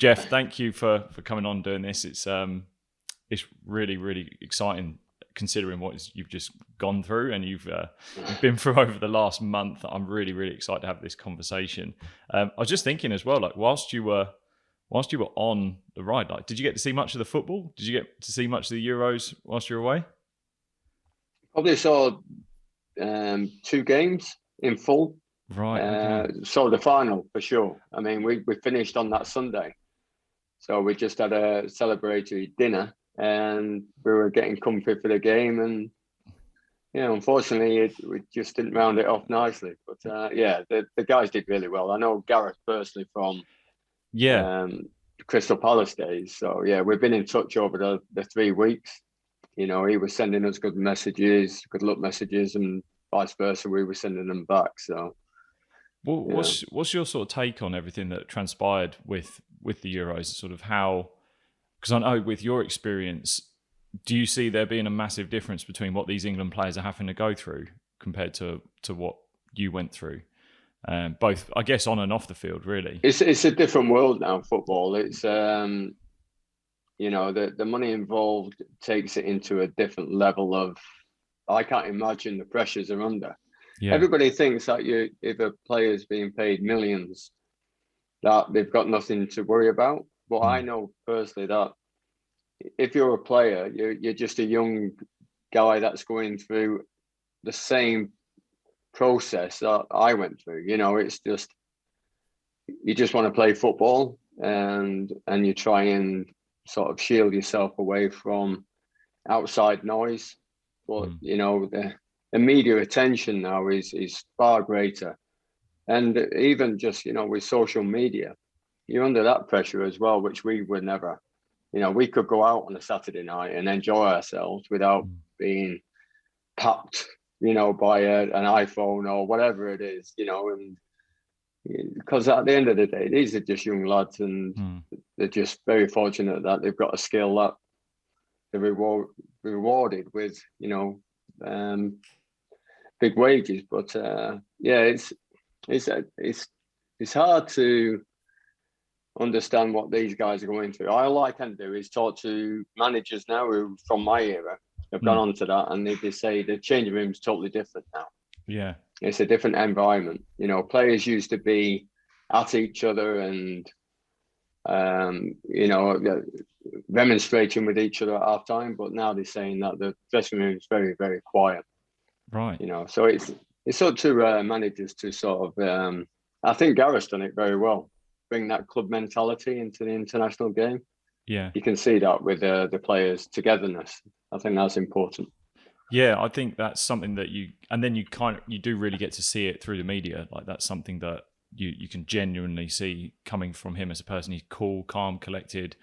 Geoff, thank you for coming on and doing this. It's really, really exciting considering what you've just gone through and you've been through over the last month. I'm really, really excited to have this conversation. I was just thinking as well, like whilst you were on the ride, like did you get to see much of the football? Did you get to see much of the Euros whilst you were away? Probably saw 2 games in full. Right. Okay. Saw the final for sure. I mean, we finished on that Sunday, so we just had a celebratory dinner and we were getting comfy for the game, and unfortunately we just didn't round it off nicely. But the guys did really well. I know Gareth personally from Crystal Palace days, so yeah, we've been in touch over the 3 weeks. He was sending us good messages, good luck messages, and vice versa. We were sending them back. So, what's your sort of take on everything that transpired with the Euros? Sort of how, because I know with your experience, do you see there being a massive difference between what these England players are having to go through compared to what you went through? Both, I guess, on and off the field, really. It's a different world now, football. It's the money involved takes it into a different level of, I can't imagine the pressures are under. Yeah. Everybody thinks that if a player's being paid millions, that they've got nothing to worry about. But I know personally that if you're a player, you're just a young guy that's going through the same process that I went through. It's just, you just want to play football and you try and sort of shield yourself away from outside noise. But the media attention now is far greater, and even just with social media, you're under that pressure as well, which we were never. We could go out on a Saturday night and enjoy ourselves without being papped by an iPhone or whatever it is, and because at the end of the day, these are just young lads, and they're just very fortunate that they've got a skill that they're rewarded with, big wages. But it's hard to understand what these guys are going through. All I can do is talk to managers now who, from my era, have gone on to that, and they say the changing room is totally different now. Yeah, it's a different environment. Players used to be at each other and remonstrating with each other at half time, but now they're saying that the dressing room is very, very quiet. Right. So it's up to managers to sort of. I think Gareth's done it very well. Bring that club mentality into the international game. Yeah, you can see that with the players' togetherness. I think that's important. Yeah, I think that's something that you do really get to see it through the media. Like that's something that you can genuinely see coming from him as a person. He's cool, calm, collected,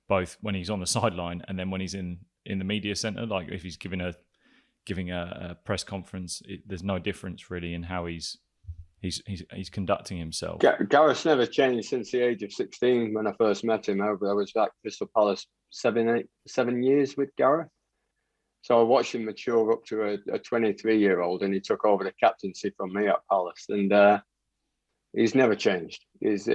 both when he's on the sideline and then when he's in the media centre. Like if he's giving a press conference, there's no difference really in how he's conducting himself. Gareth's never changed since the age of 16 when I first met him. I was at Crystal Palace 7 years with Gareth. So I watched him mature up to a 23-year-old, and he took over the captaincy from me at Palace. And he's never changed. He's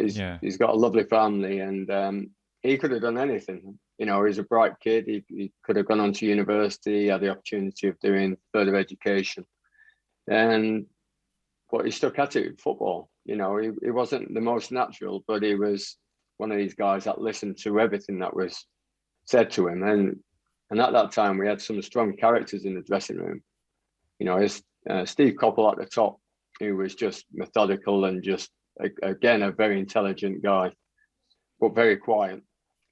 got a lovely family, and he could have done anything. He's a bright kid. He could have gone on to university, had the opportunity of doing further education. But he stuck at it with football. He wasn't the most natural, but he was one of these guys that listened to everything that was said to him. And at that time, we had some strong characters in the dressing room. It's Steve Coppell at the top, who was just methodical and just, again, a very intelligent guy, but very quiet.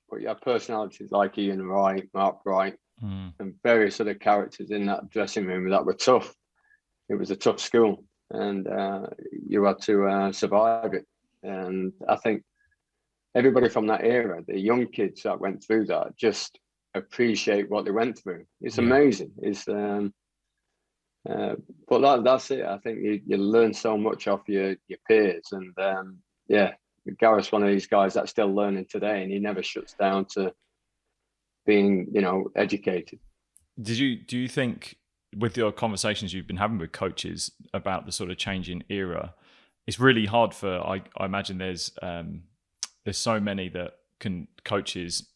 But you have personalities like Ian Wright, Mark Bright, and various other characters in that dressing room that were tough. It was a tough school, and you had to survive it. And I think everybody from that era, the young kids that went through that, just appreciate what they went through. It's amazing. It's but that's it. I think you learn so much off your peers, and Gareth's one of these guys that's still learning today, and he never shuts down to being educated. Do you think, with your conversations you've been having with coaches about the sort of changing era, it's really hard for, I imagine there's so many that coaches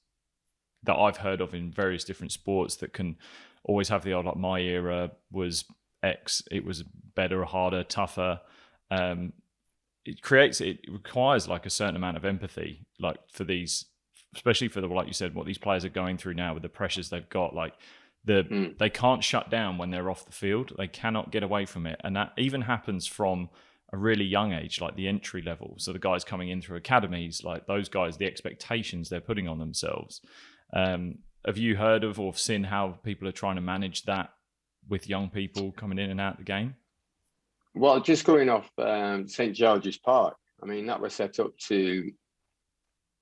that I've heard of in various different sports that can always have the old, like, my era was X, it was better, harder, tougher. It requires like a certain amount of empathy, like for these, especially for the, like you said, what these players are going through now with the pressures they've got. Like they can't shut down when they're off the field. They cannot get away from it. And that even happens from a really young age, like the entry level. So the guys coming in through academies, like those guys, the expectations they're putting on themselves. Have you heard of or seen how people are trying to manage that with young people coming in and out of the game? Well, just going off St. George's Park, I mean, that was set up to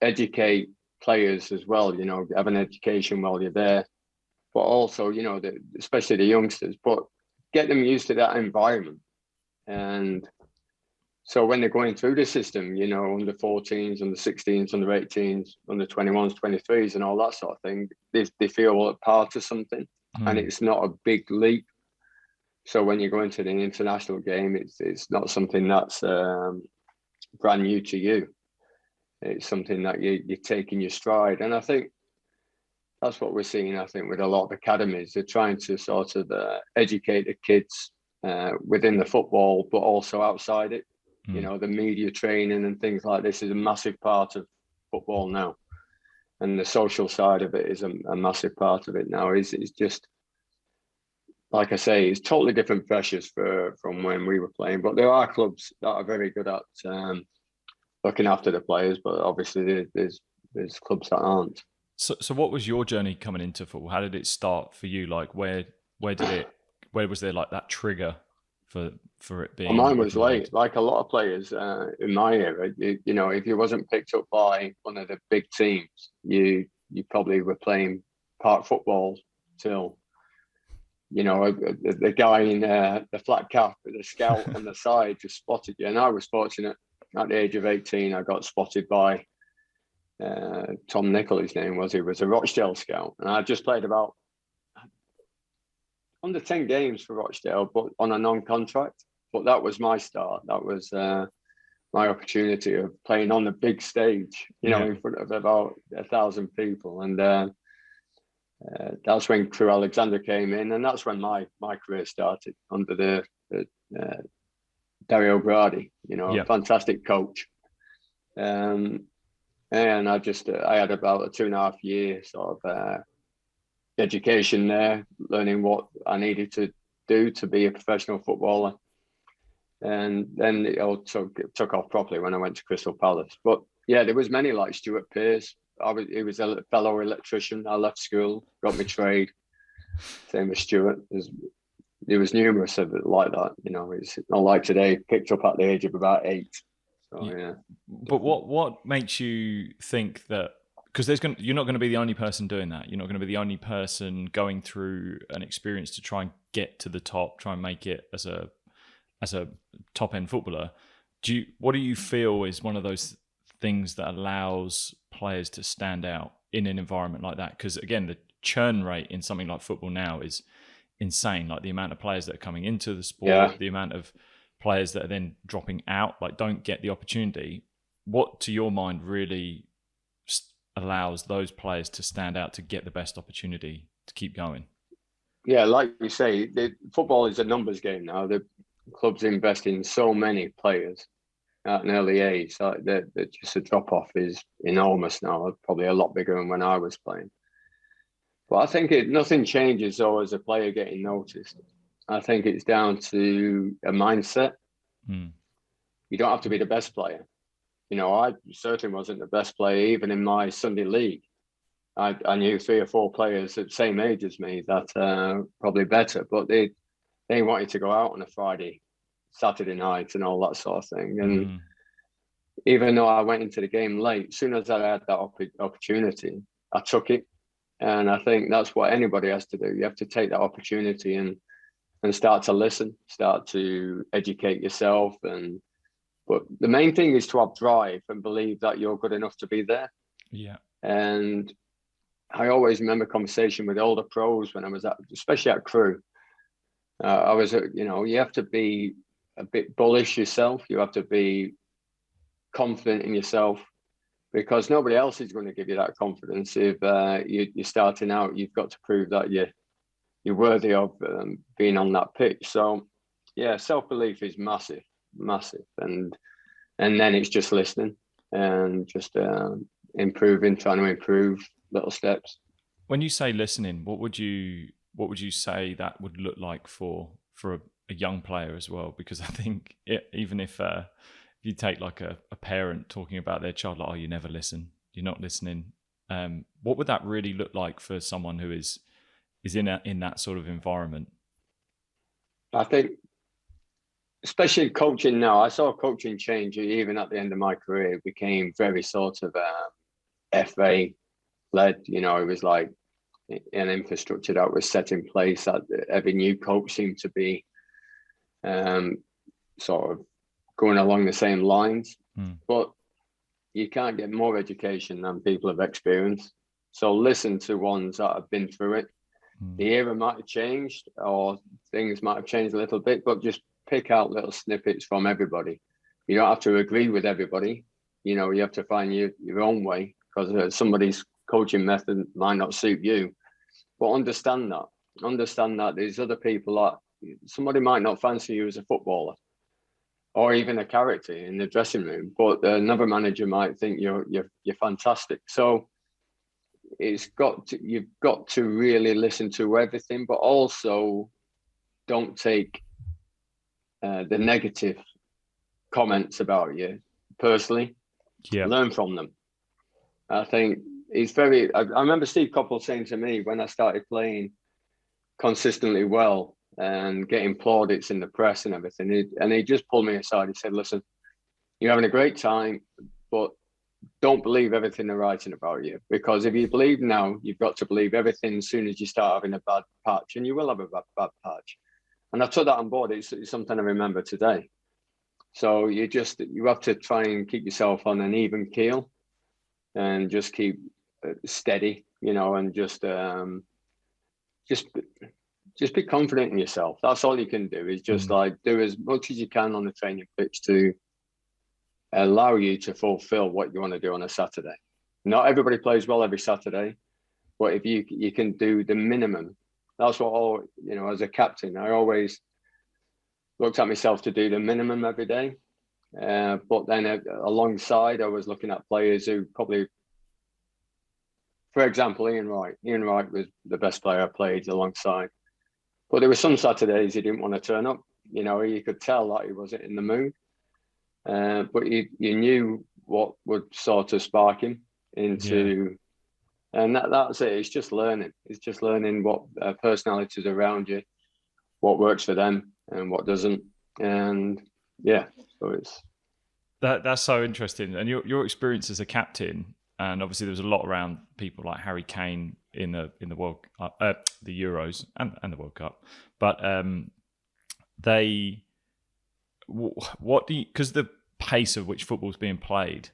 educate players as well, you know, have an education while you're there, but also, you know, especially the youngsters, but get them used to that environment. And so when they're going through the system, you know, under 14s, under 16s, under 18s, under 21s, 23s, and all that sort of thing, they feel a part of something, and it's not a big leap. So when you go into the international game, it's not something that's brand new to you. It's something that you take in your stride. And I think that's what we're seeing, I think, with a lot of academies. They're trying to sort of educate the kids within the football, but also outside it. You know, the media training and things like this is a massive part of football now. And the social side of it is a massive part of it now. It's just, like I say, it's totally different pressures from when we were playing. But there are clubs that are very good at looking after the players, but obviously there's clubs that aren't. So what was your journey coming into football? How did it start for you? Like where was there like that trigger for it being? Well, mine was late, like a lot of players in my era. You know, if you wasn't picked up by one of the big teams, you probably were playing park football till, you know, the guy in the flat cap with the scout on the side just spotted you. And I was fortunate at the age of 18, I got spotted by Tom Nichol, his name was. He was a Rochdale scout. And I just played about under 10 games for Rochdale, but on a non-contract. But that was my start. That was my opportunity of playing on the big stage, you know, in front of about 1,000 people. And that's when Crewe Alexandra came in, and that's when my career started under the Dario Brady, you know, a fantastic coach. And I had about a 2.5 year sort of education there, learning what I needed to do to be a professional footballer. And then it all took off properly when I went to Crystal Palace. But yeah, there was many like Stuart Pearce. He was a fellow electrician. I left school, got my trade. Same as Stuart. There was numerous of it like that. You know, it's not like today, picked up at the age of about 8. So, yeah. But what makes you think that? Because you're not going to be the only person doing that. You're not going to be the only person going through an experience to try and get to the top, try and make it as a top end footballer. What do you feel is one of those things that allows players to stand out in an environment like that? Because again, the churn rate in something like football now is insane. Like the amount of players that are coming into the sport, the amount of players that are then dropping out, like don't get the opportunity. What, to your mind, really allows those players to stand out, to get the best opportunity to keep going? Yeah, like you say, football is a numbers game now. The clubs invest in so many players at an early age. So that just a drop off is enormous now. Probably a lot bigger than when I was playing. But I think nothing changes though as a player getting noticed. I think it's down to a mindset. You don't have to be the best player. You know, I certainly wasn't the best player even in my Sunday league. I knew 3 or 4 players at the same age as me that probably better, but they wanted to go out on a Friday, Saturday night and all that sort of thing. And even though I went into the game late, as soon as I had that opportunity, I took it. And I think that's what anybody has to do. You have to take that opportunity and start to listen, start to educate yourself. But the main thing is to have drive and believe that you're good enough to be there. Yeah. And I always remember conversation with older pros when I was especially at Crewe. I was, you know, you have to be a bit bullish yourself. You have to be confident in yourself. because nobody else is going to give you that confidence. If you're starting out, you've got to prove that you're worthy of being on that pitch. So yeah, self-belief is massive, and then it's just listening and just improving, trying to improve little steps. When you say listening, what would you say that would look like for a young player as well? Because I think even if you take like a parent talking about their child, like, oh, you never listen, you're not listening. What would that really look like for someone who is in that sort of environment? I think, especially coaching now, I saw coaching change even at the end of my career. It became very sort of FA led. You know, it was like an infrastructure that was set in place that every new coach seemed to be sort of going along the same lines. But you can't get more education than people have experienced. So listen to ones that have been through it. The era might have changed, or things might have changed a little bit, but just pick out little snippets from everybody. You don't have to agree with everybody. You know, you have to find your own way, because somebody's coaching method might not suit you. But understand that there's other people that somebody might not fancy you as a footballer or even a character in the dressing room, but another manager might think you're fantastic. So you've got to really listen to everything, but also don't take the negative comments about you personally. Learn from them. I think it's very. I remember Steve Coppell saying to me when I started playing consistently well and getting plaudits in the press and everything, and he just pulled me aside. He said, "Listen, you're having a great time, but don't believe everything they're writing about you, because if you believe now, you've got to believe everything as soon as you start having a bad patch, and you will have a bad patch." And I took that on board. It's something I remember today. So you have to try and keep yourself on an even keel and just keep steady, you know, and just be confident in yourself. That's all you can do, is just like do as much as you can on the training pitch to allow you to fulfill what you want to do on a Saturday. Not everybody plays well every Saturday, but if you can do the minimum, that's what as a captain, I always looked at myself to do the minimum every day. But then alongside, I was looking at players who probably, for example, Ian Wright. Ian Wright was the best player I played alongside. But there were some Saturdays he didn't want to turn up. You know, you could tell that he wasn't in the mood. But you knew what would sort of spark him into, and that's it. It's just learning. It's just learning what personalities around you, what works for them and what doesn't. And so it's that's so interesting. And your experience as a captain, and obviously there was a lot around people like Harry Kane in the World the Euros and the World Cup, but because the pace of which football's being played,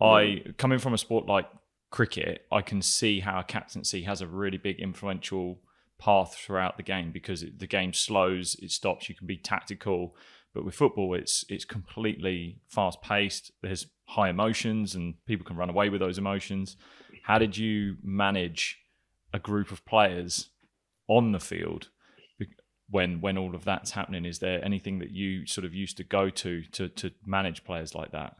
coming from a sport like cricket, I can see how a captaincy has a really big influential path throughout the game, because the game slows, it stops, you can be tactical. But with football, it's completely fast paced. There's high emotions and people can run away with those emotions. How did you manage a group of players on the field when all of that's happening? Is there anything that you sort of used to go to manage players like that?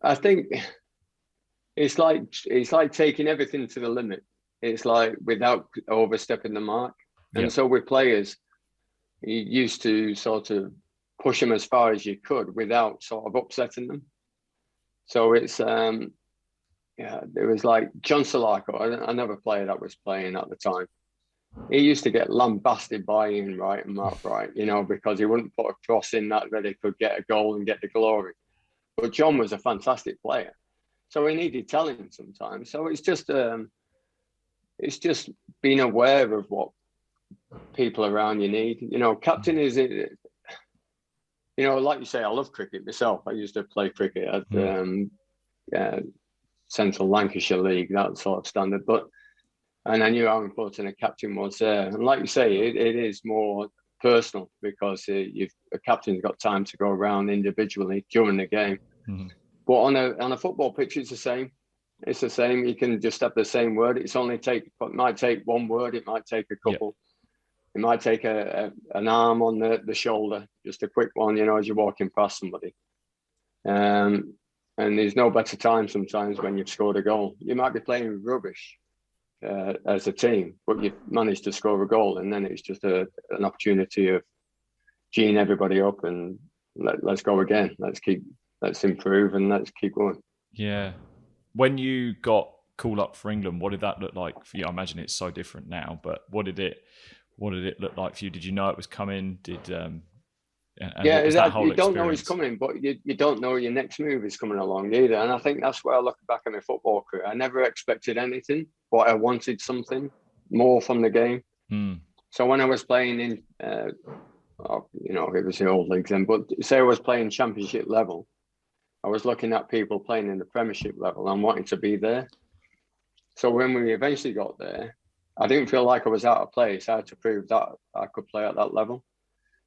I think it's like taking everything to the limit. It's like without overstepping the mark. And so with players, you used to sort of push them as far as you could without sort of upsetting them. So it's there was like John Salako, another player that was playing at the time. He used to get lambasted by Ian Wright and Mark Wright, you know, because he wouldn't put a cross in that he could get a goal and get the glory. But John was a fantastic player, so he needed telling sometimes. So it's just being aware of what people around you need. You know, captain is it. You know, like you say, I love cricket myself. I used to play cricket at Central Lancashire League, that sort of standard. And I knew how important a captain was there. And like you say, it is more personal, because a captain's got time to go around individually during the game. But on a football pitch, it's the same. It's the same. You can just have the same word. It might take one word. It might take a couple. It might take an arm on the shoulder, just a quick one, as you're walking past somebody. And there's no better time sometimes when you've scored a goal. You might be playing rubbish as a team, but you've managed to score a goal, and then it's just an opportunity of geeing everybody up and let's go again. Let's improve and let's keep going. Yeah. When you got called up for England, what did that look like for you? I imagine it's so different now, but what did it look like for you? Did you know it was coming? You don't know it's coming, but you don't know your next move is coming along either. And I think that's where I look back at my football career. I never expected anything, but I wanted something more from the game. So when I was playing in, it was the old leagues then, but say I was playing championship level, I was looking at people playing in the Premiership level and wanting to be there. So when we eventually got there, I didn't feel like I was out of place. I had to prove that I could play at that level.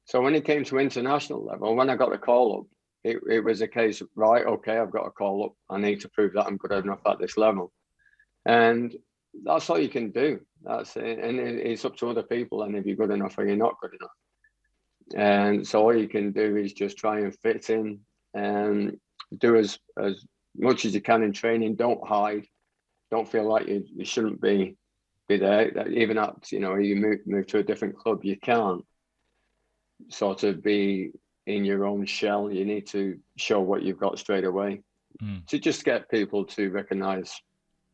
So when it came to international level, when I got the call up, it was a case of, right, okay, I've got a call up. I need to prove that I'm good enough at this level. And that's all you can do. That's it. And it's up to other people, and if you're good enough or you're not good enough. And so all you can do is just try and fit in and do as much as you can in training. Don't hide. Don't feel like you shouldn't be there. Even at, you move to a different club, you can't sort of be in your own shell. You need to show what you've got straight away to just get people to recognize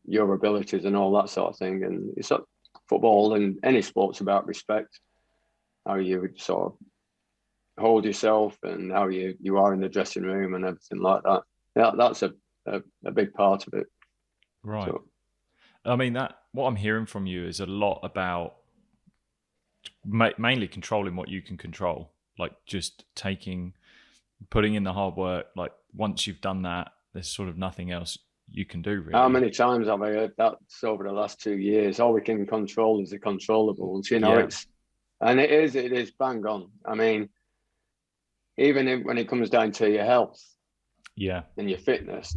your abilities and all that sort of thing. And it's like football and any sport's about respect, how you sort of hold yourself and how you are in the dressing room and everything like that. That's a big part of it. Right. So, I mean, what I'm hearing from you is a lot about mainly controlling what you can control, like just putting in the hard work. Like once you've done that, there's sort of nothing else you can do, really. How many times have I heard that over the last 2 years? All we can control is the controllables. It is bang on. I mean, even when it comes down to your health, and your fitness,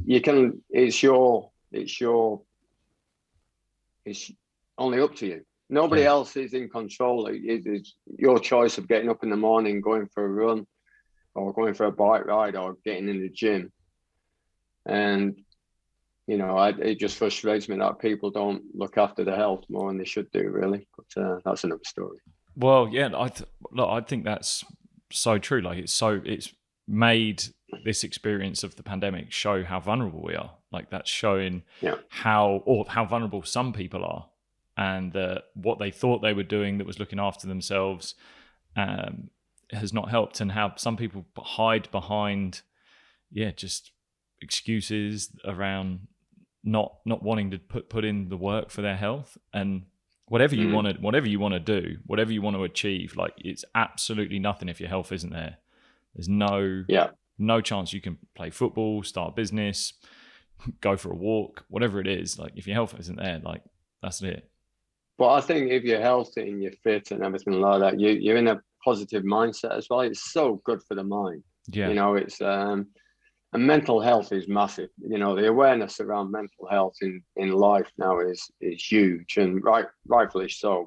it's only up to you. Nobody else is in control. It's your choice of getting up in the morning, going for a run, or going for a bike ride, or getting in the gym. And it just frustrates me that people don't look after their health more than they should do, really. But that's another story. Well, yeah, I think that's so true. Like it's made this experience of the pandemic show how vulnerable we are. Like that's showing how vulnerable some people are, and what they thought they were doing that was looking after themselves has not helped, and how some people hide behind just excuses around not wanting to put in the work for their health. And whatever you want to do, whatever you want to achieve, like it's absolutely nothing if your health isn't there. There's no chance you can play football, start a business, go for a walk, whatever it is. Like if your health isn't there, like that's it. But I think if you're healthy and you're fit and everything like that, you're in a positive mindset as well. It's so good for the mind. It's and mental health is massive. The awareness around mental health in life now is huge, and rightfully so.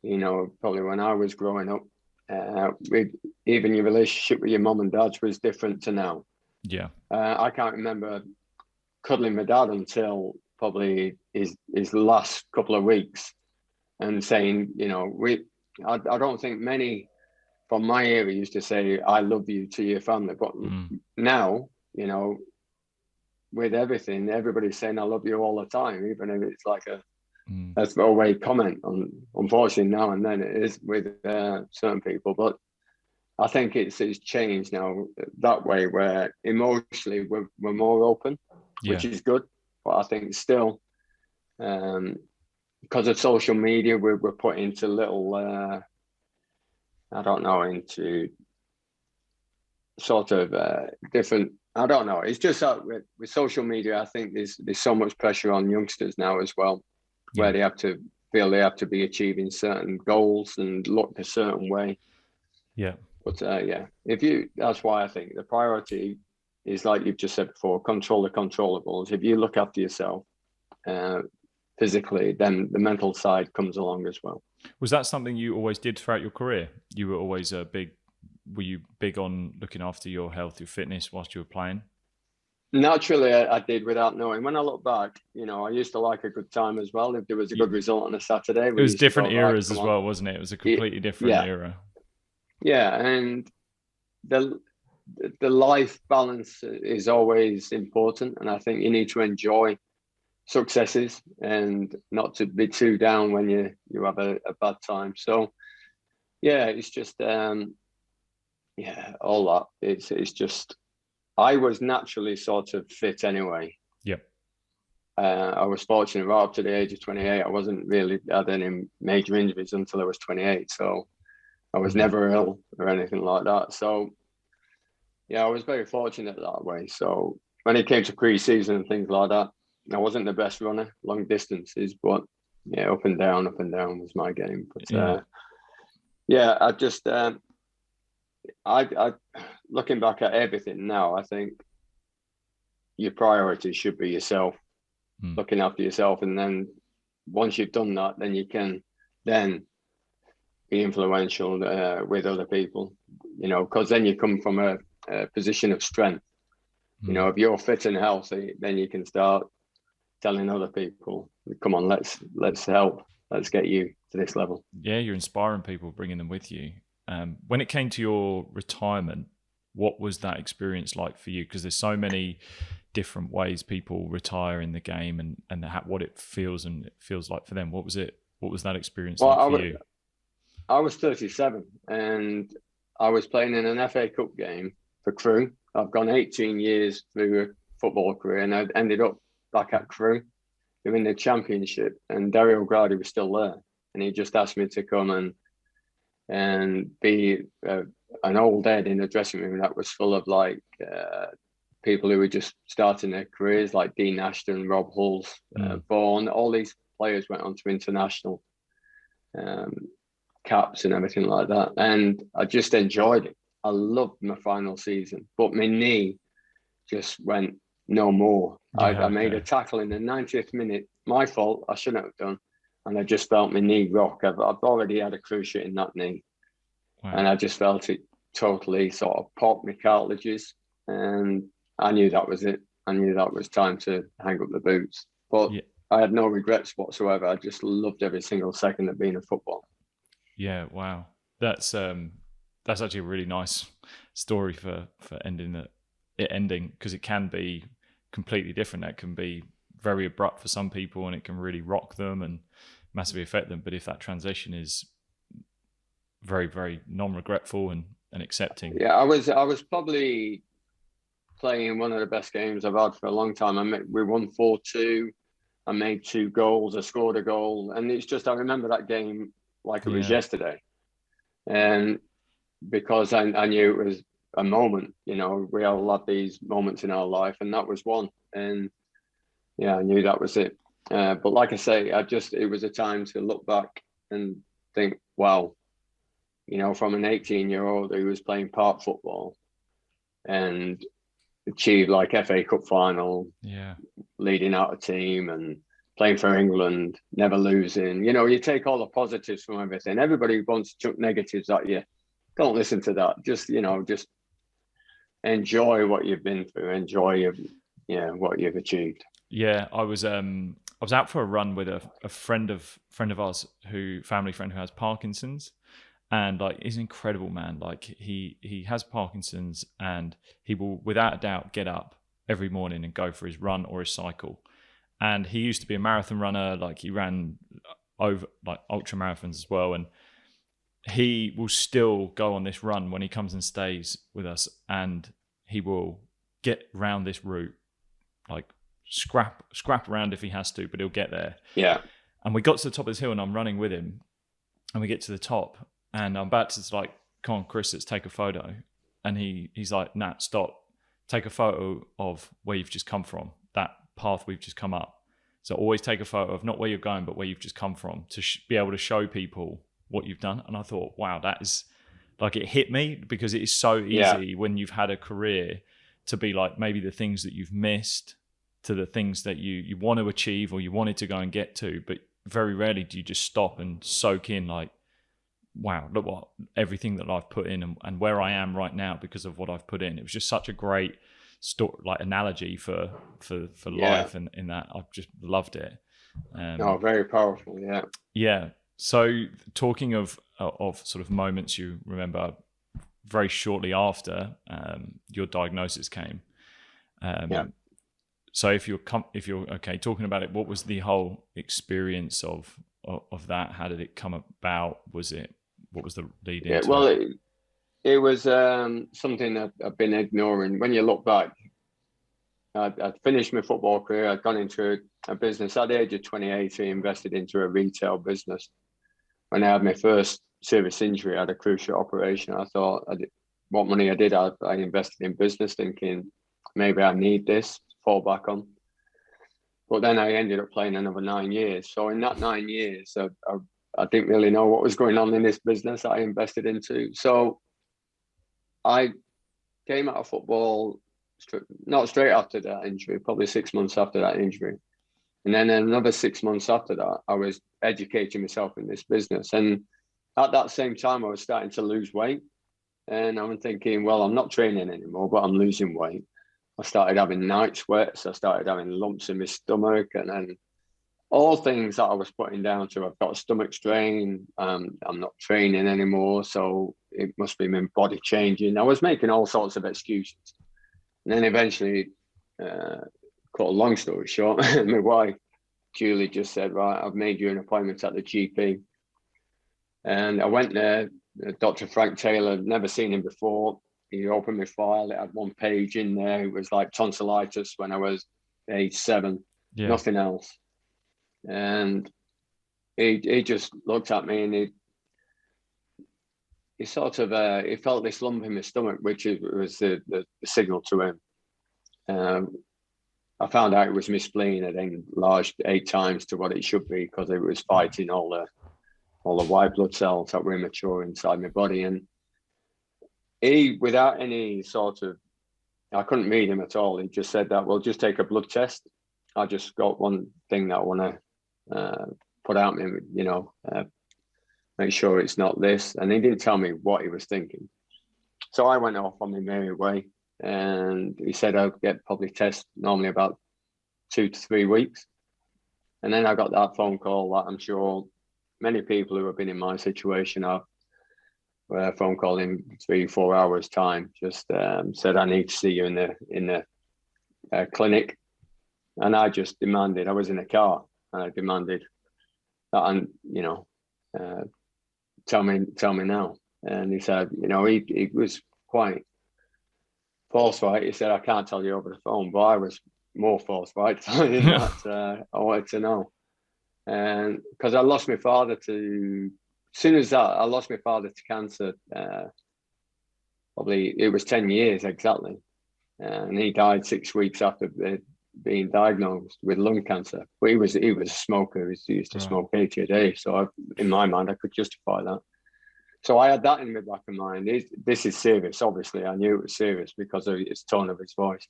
Probably when I was growing up, even your relationship with your mum and dad was different to now. I can't remember cuddling my dad until probably his last couple of weeks, and saying, I don't think many from my era used to say "I love you" to your family, but now, with everything, everybody's saying "I love you" all the time, even if it's like a throwaway comment. Unfortunately, now and then it is with certain people, but I think it's changed now that way, where emotionally we're more open, which is good. But I think still, because of social media, we're put into little, into sort of different. I don't know. It's just that with social media, I think there's so much pressure on youngsters now as well, where they have to feel they have to be achieving certain goals and look a certain way. But that's why I think the priority is like you've just said before, control the controllables. If you look after yourself physically, then the mental side comes along as well. Was that something you always did throughout your career? You were always were you big on looking after your health, your fitness whilst you were playing? Naturally, I did without knowing. When I look back, I used to like a good time as well. If there was a good result on a Saturday, it was different eras as well, wasn't it? It was a completely different era. Yeah, and the life balance is always important, and I think you need to enjoy successes and not to be too down when you have a bad time. So yeah, it's just all that. It's just, I was naturally sort of fit anyway. Yep. I was fortunate right up to the age of 28. I wasn't really had any major injuries until I was 28. So I was never ill or anything like that. So yeah, I was very fortunate that way. So when it came to pre-season and things like that, I wasn't the best runner, long distances, but yeah, up and down was my game. But I just, I looking back at everything now, I think your priority should be yourself, looking after yourself. And then once you've done that, then you can then be influential with other people, because then you come from a position of strength. If you're fit and healthy, then you can start telling other people, come on, let's help, let's get you to this level. Yeah, you're inspiring people, bringing them with you. When it came to your retirement, what was that experience like for you? Because there's so many different ways people retire in the game, and what it feels like for them. What was that experience like for you? I was 37 and I was playing in an FA Cup game for Crewe. I've gone 18 years through a football career, and I ended up back at Crewe doing the championship, and Dario Gradi was still there, and he just asked me to come and be an old head in the dressing room that was full of people who were just starting their careers, like Dean Ashton, Rob Hulls, Vaughan. All these players went on to international caps and everything like that, and I just enjoyed it. I loved my final season, but my knee just went no more. I made a tackle in the 90th minute, my fault, I shouldn't have done, and I just felt my knee rock. I've already had a cruciate in that knee. Wow. And I just felt it totally sort of pop my cartilages, and I knew that was it. I knew that was time to hang up the boots, but I had no regrets whatsoever. I just loved every single second of being a footballer. Yeah, wow, that's actually a really nice story for ending because it can be completely different. That can be very abrupt for some people, and it can really rock them and massively affect them. But if that transition is very, very non-regretful and accepting. Yeah, I was probably playing one of the best games I've had for a long time. We won 4-2. I made 2 goals. I scored a goal, and it's just, I remember that game like it was yesterday, and because I knew it was a moment. We all have these moments in our life, and that was one. And yeah, I knew that was it. But like I say, it was a time to look back and think, wow, from an 18-year-old who was playing park football and achieved like FA Cup final, leading out a team and playing for England, never losing. You take all the positives from everything. Everybody wants to chuck negatives at you. Don't listen to that. Just enjoy what you've been through. Enjoy what you've achieved. Yeah, I was out for a run with a friend of ours, family friend who has Parkinson's, and he's an incredible man. He has Parkinson's, and he will without a doubt get up every morning and go for his run or his cycle. And he used to be a marathon runner. He ran over ultra marathons as well, and he will still go on this run when he comes and stays with us, and he will get around this route, scrap around if he has to, but he'll get there. Yeah. And we got to the top of this hill, and I'm running with him, and we get to the top, and I'm about to come on, Chris, let's take a photo. And he's like, nah, stop. Take a photo of where you've just come from, that path we've just come up. So always take a photo of not where you're going, but where you've just come from, to be able to show people what you've done. And I thought, wow, that is it hit me, because it is so easy when you've had a career to be like maybe the things that you've missed to the things that you want to achieve or you wanted to go and get to, but very rarely do you just stop and soak in like, wow, look what everything that I've put in and where I am right now because of what I've put in. It was just such a great story, like analogy for life, and in that I've just loved it. Very powerful. Yeah. So talking of sort of moments you remember very shortly after your diagnosis came. So if you're okay talking about it, what was the whole experience of that? How did it come about? What was the lead into? Well, it was something that I've been ignoring. When you look back, I'd finished my football career. I'd gone into a business at the age of 28. I invested into a retail business. When I had my first serious injury, I had a cruciate operation. I thought what money I did, I invested in business, thinking maybe I need this to fall back on. But then I ended up playing another 9 years. So in that 9 years, I didn't really know what was going on in this business I invested into. So I came out of football, not straight after that injury, probably 6 months after that injury. And then another 6 months after that, I was educating myself in this business. And at that same time, I was starting to lose weight. And I'm thinking, well, I'm not training anymore, but I'm losing weight. I started having night sweats. I started having lumps in my stomach. And then all things that I was putting down to, I've got a stomach strain. I'm not training anymore. So it must be my body changing. I was making all sorts of excuses. And then eventually, cut a long story short, my wife, Julie, just said, right, I've made you an appointment at the GP. And I went there. Dr. Frank Taylor, never seen him before. He opened my file. It had one page in there. It was like tonsillitis when I was age 7, nothing else. And he just looked at me and he sort of, he felt this lump in my stomach, which was the signal to him. I found out it was my spleen had enlarged 8 times to what it should be because it was fighting all the white blood cells that were immature inside my body. And he, without any sort of, I couldn't read him at all. He just said that, well, just take a blood test. I just got one thing that I want to put out, make sure it's not this. And he didn't tell me what he was thinking. So I went off on my merry way. And he said I'll get probably tests normally about 2 to 3 weeks. And then I got that phone call that I'm sure many people who have been in my situation have, where a phone call in 3-4 hours time just said, I need to see you in the clinic. And I just demanded, I was in a car and I demanded that, and tell me now. And he said, he was quite forthright. He said, I can't tell you over the phone, but I was more forthright telling him that I wanted to know. And because I lost my father as soon as that, I lost my father to cancer. Probably it was 10 years exactly. And he died 6 weeks after being diagnosed with lung cancer. But he was a smoker. He used to smoke 80 a day. So in my mind, I could justify that. So I had that in the back of mind. This is serious. Obviously, I knew it was serious because of his tone of his voice.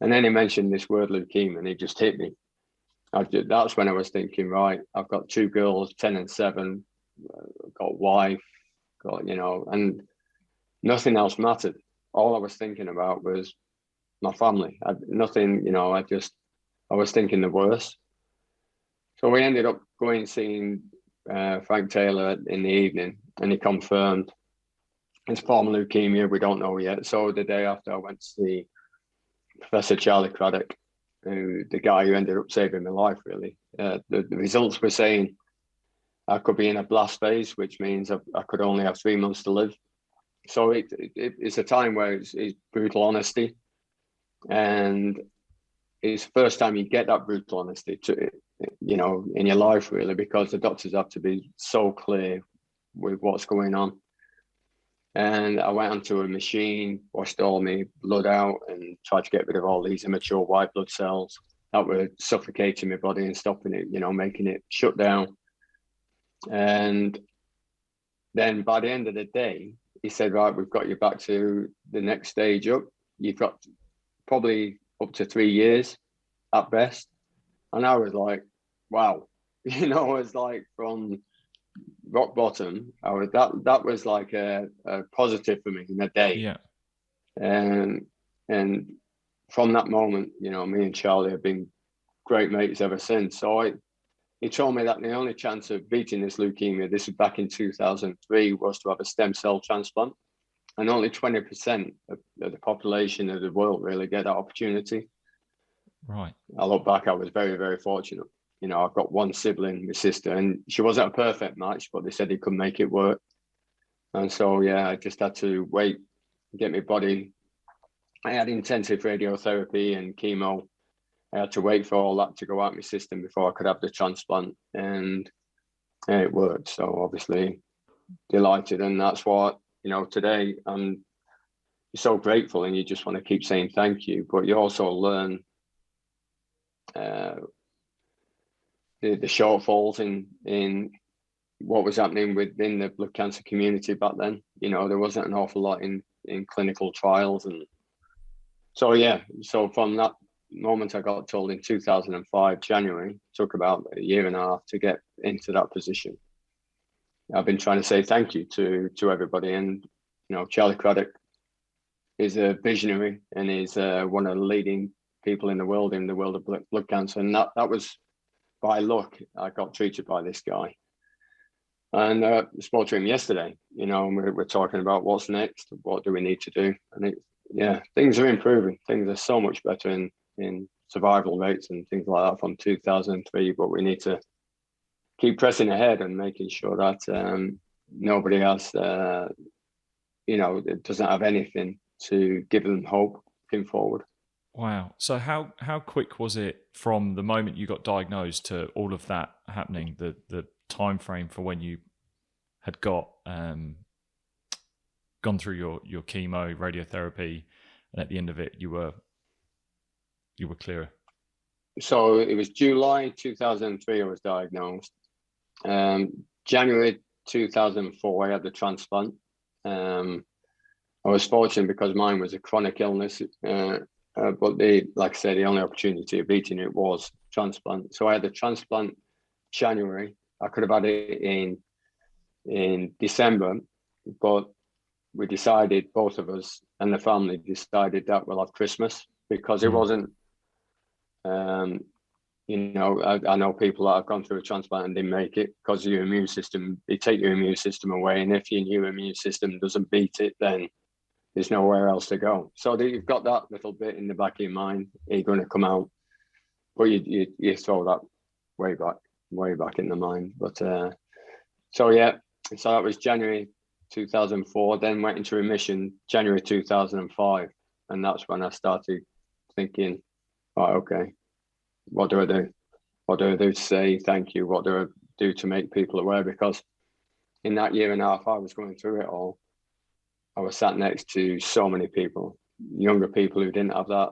And then he mentioned this word leukemia, and it just hit me. That's when I was thinking, right, I've got 2 girls, 10 and 7, got wife, and nothing else mattered. All I was thinking about was my family. I was thinking the worst. So we ended up seeing Frank Taylor in the evening, and he confirmed it's form leukemia. We don't know yet. So the day after, I went to see Professor Charlie Craddock, the guy who ended up saving my life, really. The results were saying I could be in a blast phase, which means I could only have 3 months to live. So it's a time where it's brutal honesty. And it's the first time you get that brutal honesty in your life, really, because the doctors have to be so clear with what's going on. And I went onto a machine, washed all my blood out and tried to get rid of all these immature white blood cells that were suffocating my body and stopping it, making it shut down. And then by the end of the day, he said, right, we've got you back to the next stage up. you've got probably up to 3 years at best. And I was like, wow, I was like from rock bottom. That was like a positive for me in a day. Yeah. And from that moment, me and Charlie have been great mates ever since. So he told me that the only chance of beating this leukemia, this was back in 2003, was to have a stem cell transplant. And only 20% of the population of the world really get that opportunity. Right. I look back, I was very, very fortunate. I've got one sibling, my sister, and she wasn't a perfect match, but they said he could make it work. And so, yeah, I just had to wait, get my body. I had intensive radiotherapy and chemo. I had to wait for all that to go out my system before I could have the transplant, and it worked. So obviously delighted. And that's what, today I'm so grateful, and you just want to keep saying thank you, but you also learn the shortfalls in what was happening within the blood cancer community back then. There wasn't an awful lot in clinical trials. And so from that moment I got told in 2005 January, took about a year and a half to get into that position. I've been trying to say thank you to everybody. And Charlie Craddock is a visionary, and is one of the leading people in the world of blood cancer. And that was by luck. I got treated by this guy, and I spoke to him yesterday. And we're talking about what's next, what do we need to do, and things are improving. Things are so much better in survival rates and things like that from 2003. But we need to keep pressing ahead and making sure that nobody else, it doesn't have anything to give them hope looking forward. Wow. So how quick was it from the moment you got diagnosed to all of that happening? The time frame for when you had got gone through your chemo, radiotherapy, and at the end of it you were clearer? So it was July 2003 I was diagnosed. January 2004 I had the transplant. I was fortunate because mine was a chronic illness, but like I said, the only opportunity of beating it was transplant. So I had the transplant January. I could have had it in December, but we decided, both of us and the family decided, that we'll have Christmas, because it wasn't. I know people that have gone through a transplant and didn't make it because your immune system, they take your immune system away, and if your new immune system doesn't beat it, then there's nowhere else to go. So you've got that little bit in the back of your mind. Are you going to come out? But you throw that way back in the mind. But so that was January 2004. Then went into remission January 2005, and that's when I started thinking, right, okay, what do I do? What do I do to say thank you? What do I do to make people aware? Because in that year and a half I was going through it all, I was sat next to so many people, younger people who didn't have that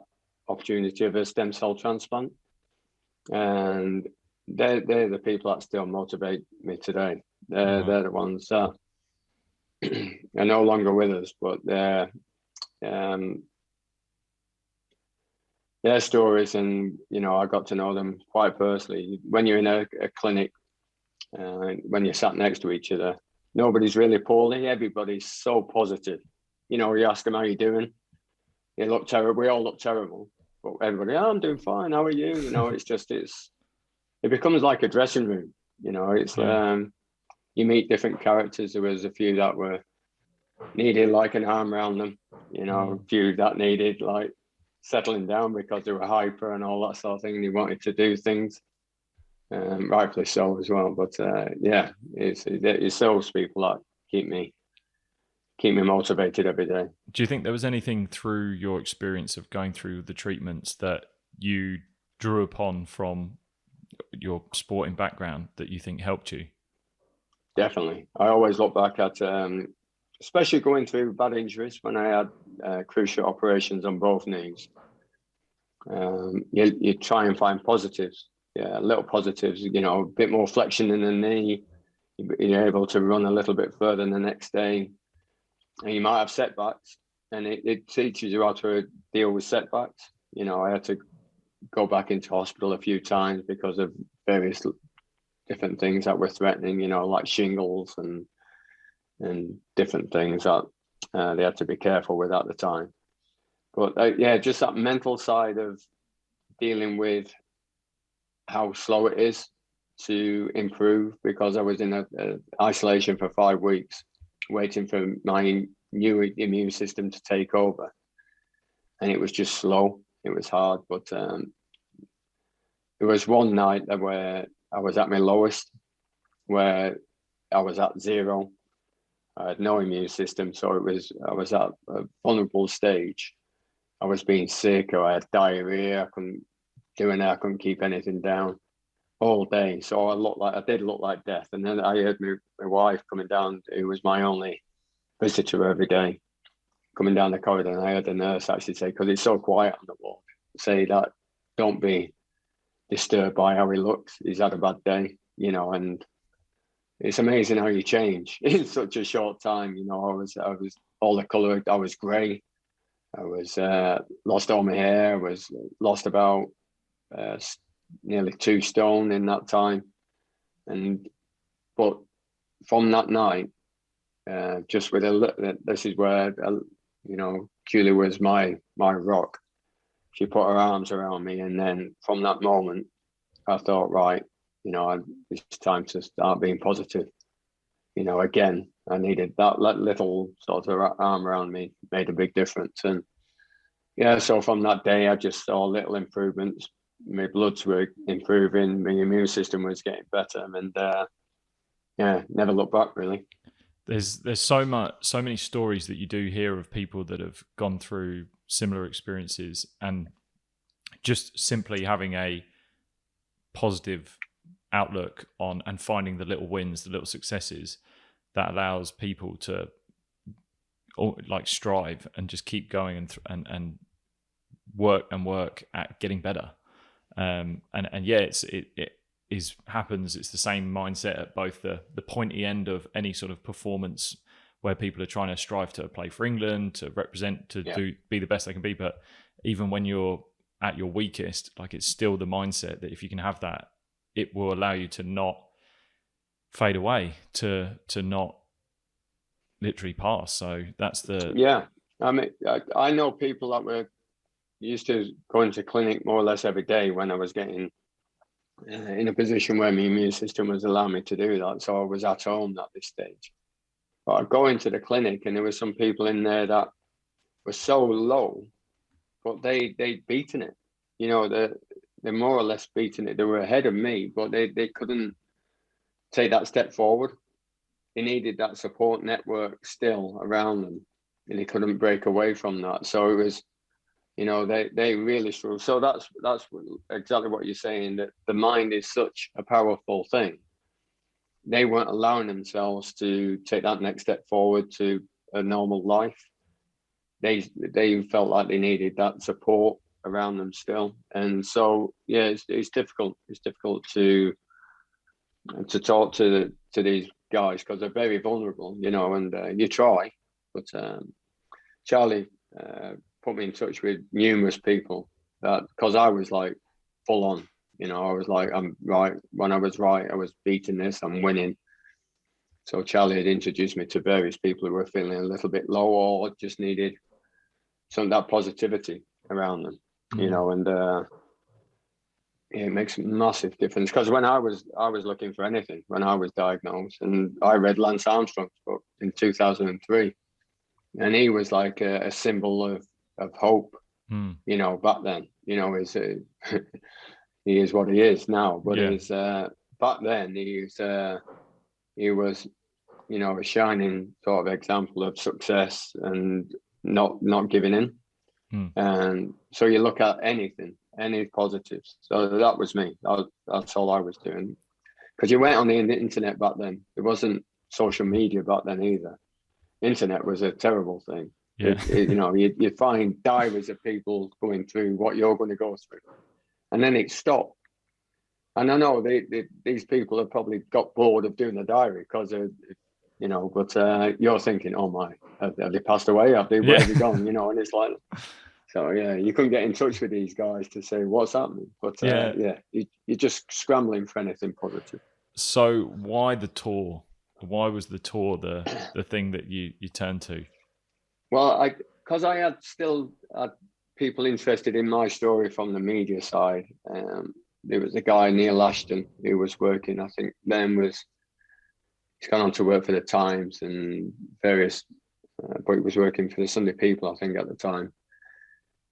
opportunity of a stem cell transplant. And they're the people that still motivate me today. They're the ones that are no longer with us, but their stories, and I got to know them quite personally. When you're in a clinic, when you're sat next to each other, nobody's really poorly. Everybody's so positive. You ask them how you're doing, you look terrible. We all look terrible, but everybody, I'm doing fine. How are you? It becomes like a dressing room. You meet different characters. There was a few that were needed like an arm around them. A few that needed like settling down because they were hyper and all that sort of thing. And they wanted to do things, rightfully so as well. But it's those people that keep me motivated every day. Do you think there was anything through your experience of going through the treatments that you drew upon from your sporting background that you think helped you? Definitely. I always look back at, especially going through bad injuries when I had crucial operations on both knees. You try and find positives. Yeah, little positives, a bit more flexion in the knee. You're able to run a little bit further the next day. And you might have setbacks, and it teaches you how to deal with setbacks. You know, I had to go back into hospital a few times because of various different things that were threatening, you know, like shingles and different things that they had to be careful with at the time. But yeah, just that mental side of dealing with how slow it is to improve, because I was in a isolation for 5 weeks, waiting for my new immune system to take over, and it was just slow. It was hard, but there was one night where I was at my lowest, where I was at 0. I had no immune system, so I was at a vulnerable stage. I was being sick, or I had diarrhea. I couldn't do anything. I couldn't keep anything down all day. So I did look like death. And then I heard my wife coming down, who was my only visitor every day, coming down the corridor, and I heard the nurse actually say, because it's so quiet on the ward, say that don't be disturbed by how he looks. He's had a bad day, you know. And it's amazing how you change in such a short time. You know, I was all the colour. I was grey. I was lost all my hair. I was lost about nearly 2 stone in that time. But from that night, just with this is where you know, Julie was my rock. She put her arms around me, and then from that moment, I thought, right, you know, it's time to start being positive. You know, again, I needed that little sort of arm around me, made a big difference. And yeah, so from that day, I just saw little improvements. My bloods were improving, my immune system was getting better, and yeah, never looked back really. There's so many stories that you do hear of people that have gone through similar experiences, and just simply having a positive outlook on and finding the little wins, the little successes, that allows people to like strive and just keep going and work at getting better. And yeah, it happens. It's the same mindset at both the pointy end of any sort of performance, where people are trying to strive to play for England, to represent, to be the best they can be. But even when you're at your weakest, like, it's still the mindset that if you can have that, it will allow you to not fade away, to not literally pass. So that's the... Yeah. I mean, I know people that were used to going to clinic more or less every day when I was getting in a position where my immune system was allowing me to do that. So I was at home at this stage. But I'd go into the clinic, and there were some people in there that were so low, but they'd beaten it. You know, they're more or less beaten it. They were ahead of me, but they couldn't take that step forward. They needed that support network still around them, and they couldn't break away from that. So it was, you know, they really struggled. So that's exactly what you're saying, that the mind is such a powerful thing. They weren't allowing themselves to take that next step forward to a normal life. They felt like they needed that support around them still. And so yeah, it's difficult. It's difficult to talk to these guys, because they're very vulnerable, you know. And you try, but Charlie put me in touch with numerous people, that because I was like full on, you know, I was like, I'm right. When I was right, I was beating this, I'm winning. So Charlie had introduced me to various people who were feeling a little bit low, or just needed some of that positivity around them, you know. And it makes a massive difference, because when I was looking for anything when I was diagnosed, and I read Lance Armstrong's book in 2003, and he was like a symbol of hope, you know, back then. You know, he is what he is now, but he's back then he was, you know, a shining sort of example of success and not giving in. And so you look at anything, any positives. So that was me. That's all I was doing. Because you went on the internet back then. There wasn't social media back then either. Internet was a terrible thing. Yeah. You know, you find diaries of people going through what you're going to go through, and then it stopped. And I know these people have probably got bored of doing the diary, because you know, but you're thinking, oh my, have they passed away? Have they, where have they gone? You know, and it's like, so yeah, you couldn't get in touch with these guys to say what's happening. But yeah, you're just scrambling for anything positive. So why the tour? Why was the tour the thing that you turned to? Well, because I had still had people interested in my story from the media side. There was a guy, Neil Ashton, who was working, I think he's gone on to work for the Times and various, but he was working for the Sunday People, I think, at the time.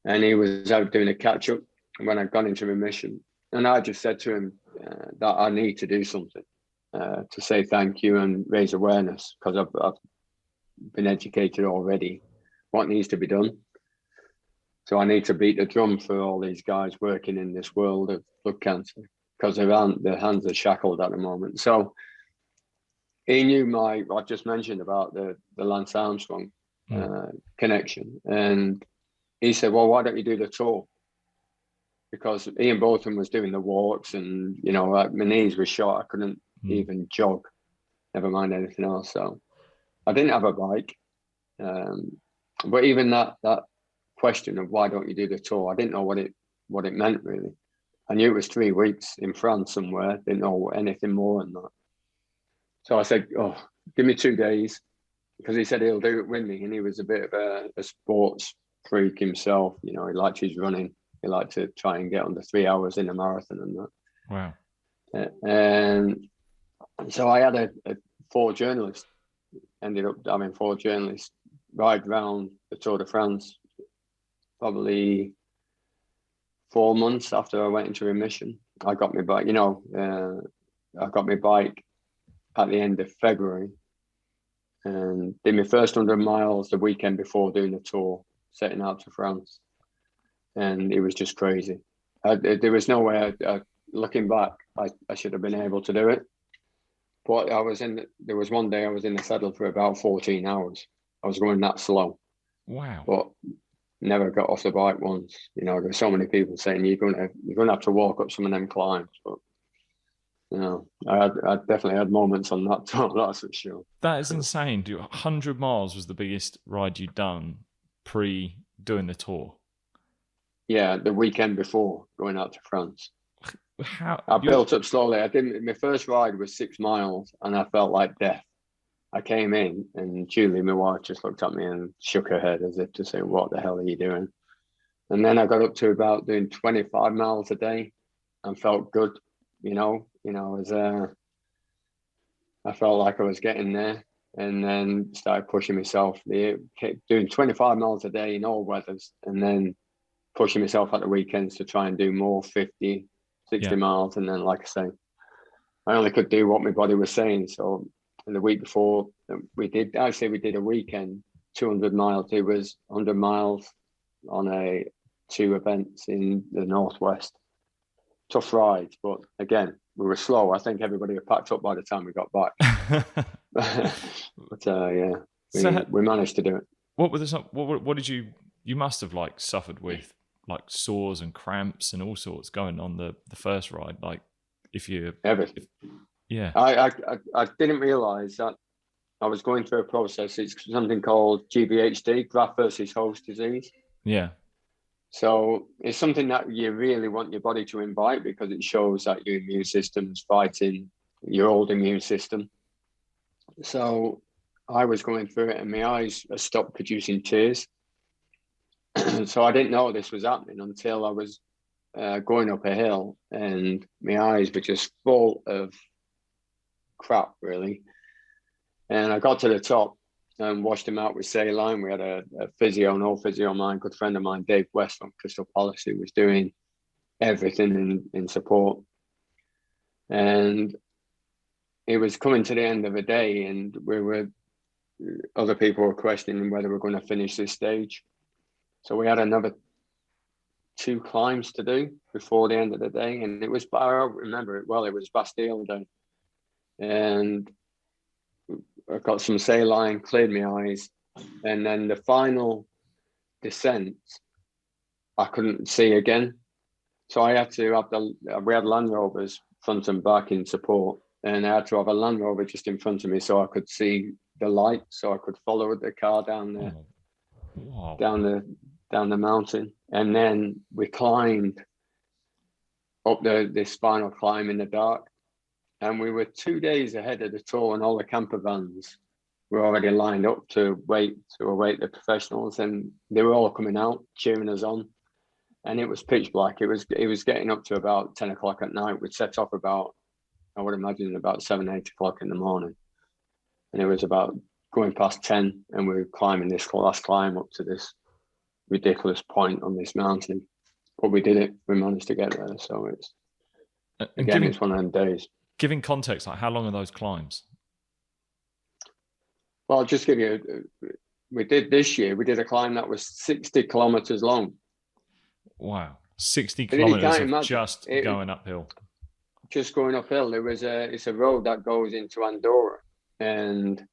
And he was out doing a catch up when I'd gone into remission. And I just said to him that I need to do something to say thank you and raise awareness, because I've been educated already what needs to be done. So I need to beat the drum for all these guys working in this world of blood cancer, because their hands are shackled at the moment. So he knew I just mentioned about the Lance Armstrong connection. And he said, well, why don't you do the tour? Because Ian Bolton was doing the walks, and, you know, my knees were shot. I couldn't even jog, never mind anything else. So I didn't have a bike. But even that question of why don't you do the tour, I didn't know what it meant really. I knew it was 3 weeks in France somewhere, didn't know anything more than that. So I said, oh, give me 2 days, because he said he'll do it with me. And he was a bit of a sports freak himself. You know, he liked his running. He liked to try and get under 3 hours in a marathon and that. Wow. And so I had 4 journalists, ended up having 4 journalists ride round the Tour de France, probably 4 months after I went into remission. I got my bike, I got my bike at the end of February and did my first 100 miles the weekend before doing the tour, setting out to France. And it was just crazy. There was no way, looking back, I should have been able to do it. But there was one day I was in the saddle for about 14 hours. I was going that slow. Wow. But never got off the bike once. You know, there's so many people saying you're going to have to walk up some of them climbs. But, you know, I definitely had moments on that tour, that's for sure. That is insane. 100 miles was the biggest ride you'd done pre doing the tour. Yeah, the weekend before going out to France. How I built up slowly. My first ride was 6 miles and I felt like death. I came in and Julie, my wife, just looked at me and shook her head as if to say, what the hell are you doing? And then I got up to about doing 25 miles a day and felt good, I felt like I was getting there, and then started pushing myself. Doing 25 miles a day in all weathers, and then pushing myself at the weekends to try and do more, 50, 60 miles. And then, like I say, I only could do what my body was saying. So the week before, we did a weekend, 200 miles. It was 100 miles on 2 events in the Northwest. Tough rides, but again, we were slow. I think everybody had packed up by the time we got back. But we managed to do it. What did you must have suffered with sores and cramps and all sorts going on the first ride, everything. I didn't realize that I was going through a process. It's something called GVHD, graft versus host disease. Yeah. So it's something that you really want your body to invite, because it shows that your immune system's fighting your old immune system. So I was going through it and my eyes stopped producing tears. So I didn't know this was happening until I was going up a hill and my eyes were just full of crap, really. And I got to the top and washed him out with saline. We had a physio, an old physio of mine, good friend of mine, Dave West from Crystal Palace, who was doing everything in support. And it was coming to the end of the day, and other people were questioning whether we're going to finish this stage. So we had another 2 climbs to do before the end of the day. And it was, I remember it well, it was Bastille Day. And I got some saline, cleared my eyes, and then the final descent, I couldn't see again. So I had to we had Land Rovers front and back in support, and I had to have a Land Rover just in front of me so I could see the light, so I could follow the car down the Wow. down the mountain. And then we climbed up this final climb in the dark, and we were 2 days ahead of the tour, and all the camper vans were already lined up to await the professionals, and they were all coming out cheering us on. And it was pitch black. It was getting up to about 10 o'clock at night. We'd set off about, I would imagine, about 7-8 o'clock in the morning, and it was about going past 10, and we were climbing this last climb up to this ridiculous point on this mountain. But we did it. We managed to get there. So it's it's one of them days. Giving context, like how long are those climbs? Well, I'll just give you. We did this year. We did a climb that was 60 kilometers long. Wow, 60 kilometers of just going uphill. Just going uphill. It's a road that goes into Andorra, and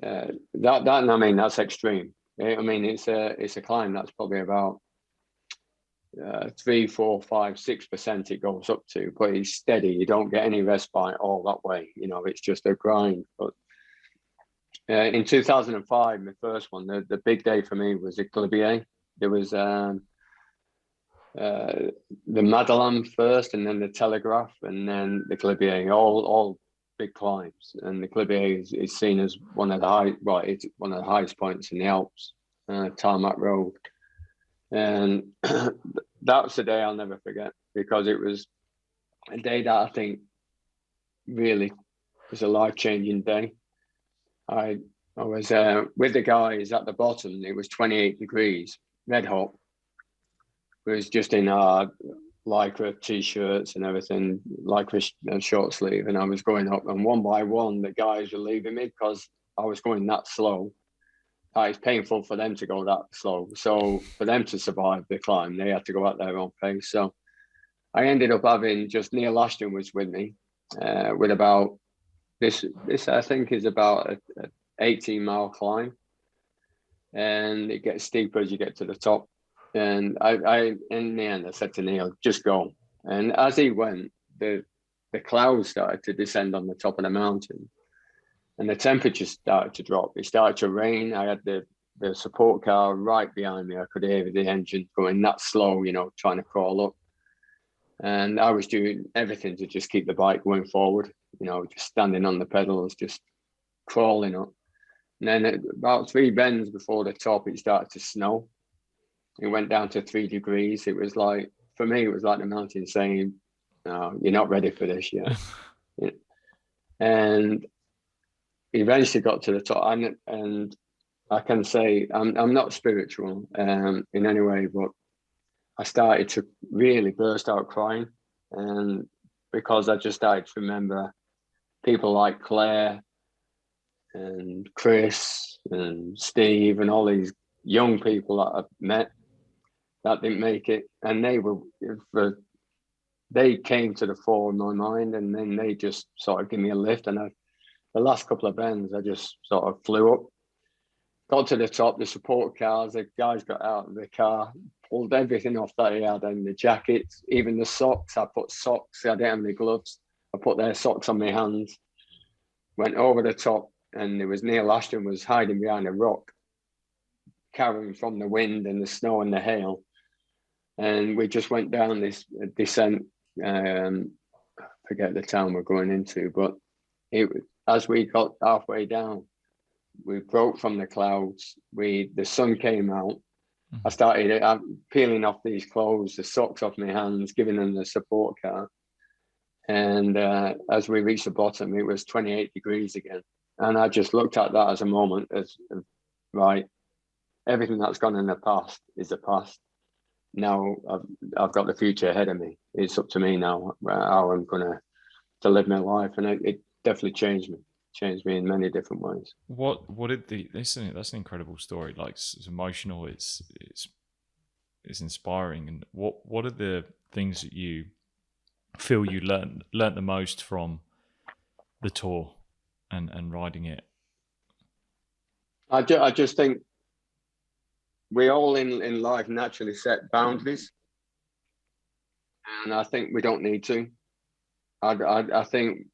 that's extreme. I mean, it's a climb that's probably about 3, 4, 5, 6% it goes up to, but it's steady. You don't get any respite all that way. You know, it's just a grind. But in 2005, my first one, the big day for me was at Glibier. There was the Madeleine first, and then the Telegraph, and then the Glibier, all big climbs. And the Glibier is seen as one of the one of the highest points in the Alps, tarmac road. And that was a day I'll never forget, because it was a day that I think really was a life-changing day. I was with the guys at the bottom. It was 28 degrees, red hot. It was just in our lycra t-shirts and everything, lycra short sleeve, and I was going up, and one by one the guys were leaving me because I was going that slow. It's painful for them to go that slow. So for them to survive the climb, they had to go at their own pace. So I ended up having just Neil Ashton was with me with about this I think is about a 18-mile climb, and it gets steeper as you get to the top. And I in the end I said to Neil, just go. And as he went, the clouds started to descend on the top of the mountain, and the temperature started to drop. It started to rain. I had the support car right behind me. I could hear the engine going that slow, you know, trying to crawl up. And I was doing everything to just keep the bike going forward, you know, just standing on the pedals, just crawling up. And then about 3 bends before the top, it started to snow. It went down to 3 degrees. It was like, for me, it was like the mountain saying, no, you're not ready for this yet. And eventually got to the top, and I can say I'm not spiritual in any way, but I started to really burst out crying, and because I just started to remember people like Claire and Chris and Steve and all these young people that I've met that didn't make it, and they came to the fore in my mind, and then they just sort of give me a lift, and the last couple of bends, I just sort of flew up, got to the top, the support cars, the guys got out of the car, pulled everything off that he had, and the jackets, even the socks. I put socks, I didn't have any gloves. I put their socks on my hands, went over the top, and there was Neil Ashton was hiding behind a rock, carrying from the wind and the snow and the hail. And we just went down this descent. I forget the town we're going into, but as we got halfway down, we broke from the clouds. The sun came out. I started peeling off these clothes, the socks off my hands, giving them the support car. And as we reached the bottom, it was 28 degrees again. And I just looked at that as a moment as, right, everything that's gone in the past is the past. Now I've got the future ahead of me. It's up to me now how I'm going to live my life. And it definitely changed me in many different ways. That's an incredible story. Like, it's emotional, it's inspiring. And what are the things that you feel you learned the most from the tour and riding it? I just think we all in life naturally set boundaries, and I think we don't need to. I think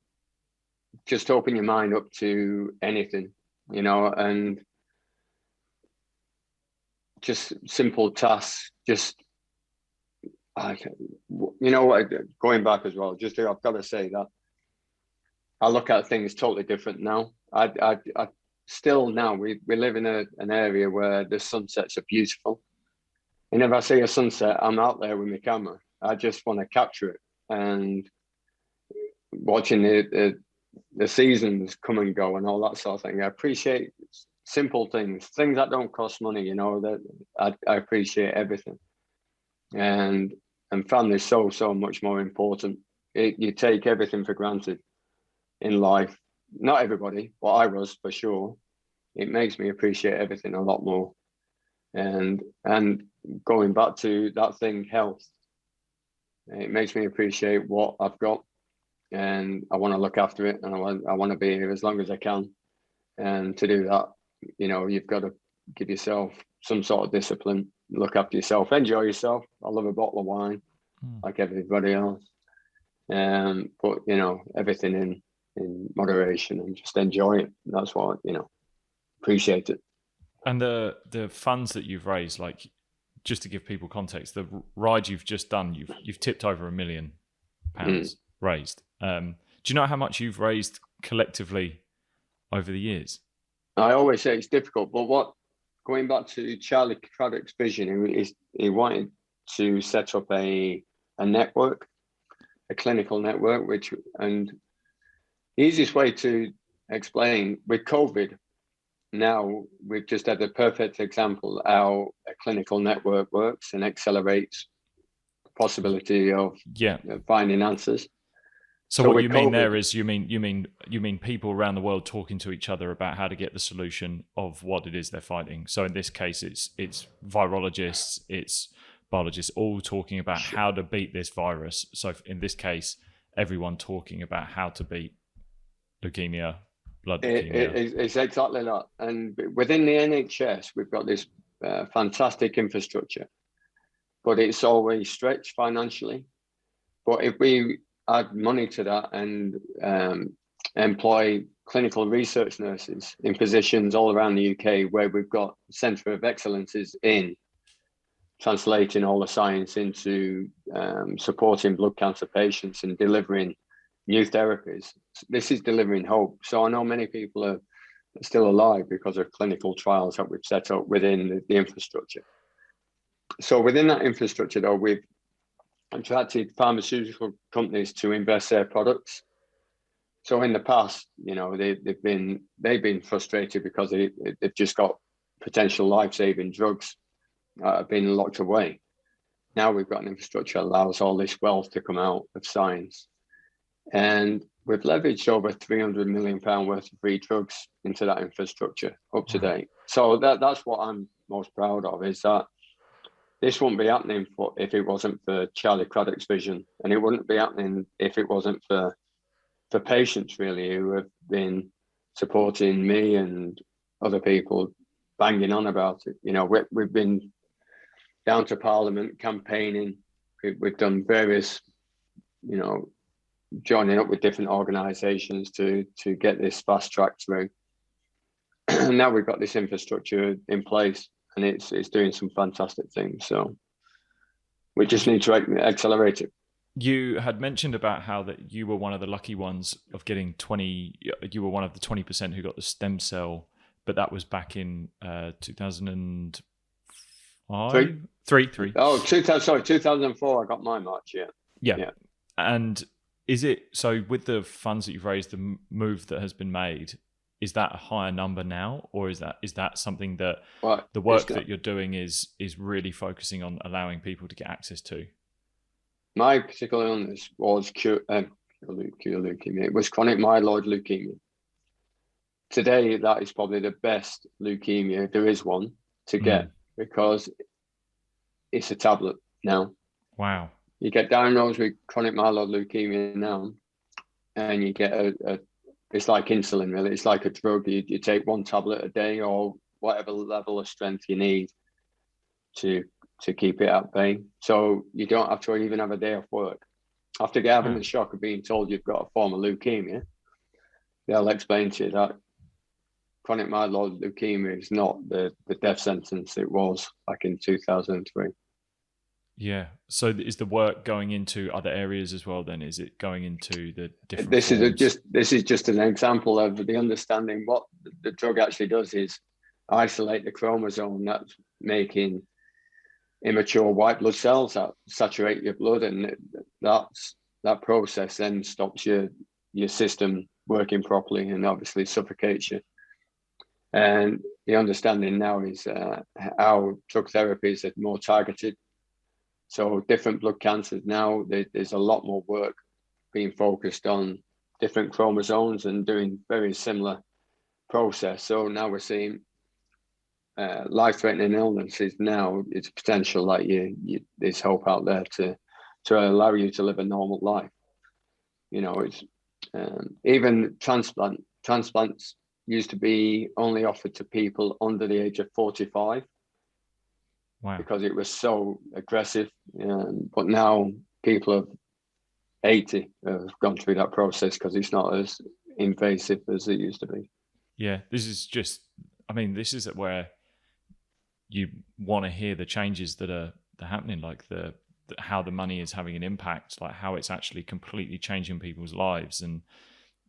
just open your mind up to anything, you know, and just simple tasks. Just, you know what, going back as well, just I've got to say that I look at things totally different now. I still now we live in an area where the sunsets are beautiful. And if I see a sunset, I'm out there with my camera. I just want to capture it, and watching the seasons come and go and all that sort of thing. I appreciate simple things that don't cost money, you know, that I appreciate everything. And family is so much more important. You take everything for granted in life. Not everybody, but I was for sure. It makes me appreciate everything a lot more. And going back to that thing, health, it makes me appreciate what I've got, and I want to look after it, and I want to be here as long as I can. And to do that, you know, you've got to give yourself some sort of discipline, look after yourself, enjoy yourself. I love a bottle of wine like everybody else. But you know, everything in moderation, and just enjoy it. That's what, you know, appreciate it. And the funds that you've raised, like, just to give people context, the ride you've just done, you've tipped over £1 million raised. Do you know how much you've raised collectively over the years? I always say it's difficult, but going back to Charlie Craddock's vision, he wanted to set up a network, a clinical network, and the easiest way to explain, with COVID, now we've just had the perfect example how a clinical network works and accelerates the possibility of finding answers. So what you mean there is you mean people around the world talking to each other about how to get the solution of what it is they're fighting. So in this case, it's virologists, it's biologists, all talking about how to beat this virus. So in this case, everyone talking about how to beat leukemia, blood leukemia. It's exactly that. And within the NHS, we've got this fantastic infrastructure, but it's always stretched financially. But if we add money to that and employ clinical research nurses in positions all around the UK, where we've got centre of excellences in translating all the science into supporting blood cancer patients and delivering new therapies, this is delivering hope. So I know many people are still alive because of clinical trials that we've set up within the infrastructure. So within that infrastructure, though, we've attracted pharmaceutical companies to invest their products. So in the past, you know, they've been frustrated because they've just got potential life-saving drugs that have been locked away. Now we've got an infrastructure that allows all this wealth to come out of science. And we've leveraged over £300 million worth of free drugs into that infrastructure up to date. So that's what I'm most proud of, is that this wouldn't be happening if it wasn't for Charlie Craddock's vision, and it wouldn't be happening if it wasn't for patients, really, who have been supporting me and other people banging on about it. You know, we've been down to Parliament campaigning. We've done various, you know, joining up with different organisations to get this fast track through. And now we've got this infrastructure in place, and it's doing some fantastic things. So we just need to accelerate it. You had mentioned about how that you were one of the lucky ones of getting 20. You were one of the 20% who got the stem cell, but that was back in 2005. Three. Oh, 2004. I got my March. Yeah. And is it so with the funds that you've raised, the move that has been made? Is that a higher number now, or is that something that the work that you're doing is really focusing on allowing people to get access to? My particular illness was leukemia. It was chronic myeloid leukemia. Today, that is probably the best leukemia, if there is one, to get, because it's a tablet now. Wow. You get diagnosed with chronic myeloid leukemia now, and you get it's like insulin, really. It's like a drug. You take one tablet a day, or whatever level of strength you need to keep it at bay. So you don't have to even have a day off work. After having the shock of being told you've got a form of leukemia, they'll explain to you that chronic myeloid leukemia is not the death sentence it was back in 2003. Yeah. So is the work going into other areas as well then? Is it going into the different This forms? is just an example of the understanding. What the drug actually does is isolate the chromosome that's making immature white blood cells that saturate your blood, and that process then stops your system working properly and obviously suffocates you. And the understanding now is how drug therapies are more targeted. So different blood cancers now, there's a lot more work being focused on different chromosomes and doing very similar process. So now we're seeing life-threatening illnesses. Now it's potential that there's hope out there to allow you to live a normal life. You know, it's even transplants used to be only offered to people under the age of 45. Wow. Because it was so aggressive. But now people of 80 have gone through that process because it's not as invasive as it used to be. Yeah, this is where you want to hear the changes that are happening, like how the money is having an impact, like how it's actually completely changing people's lives. And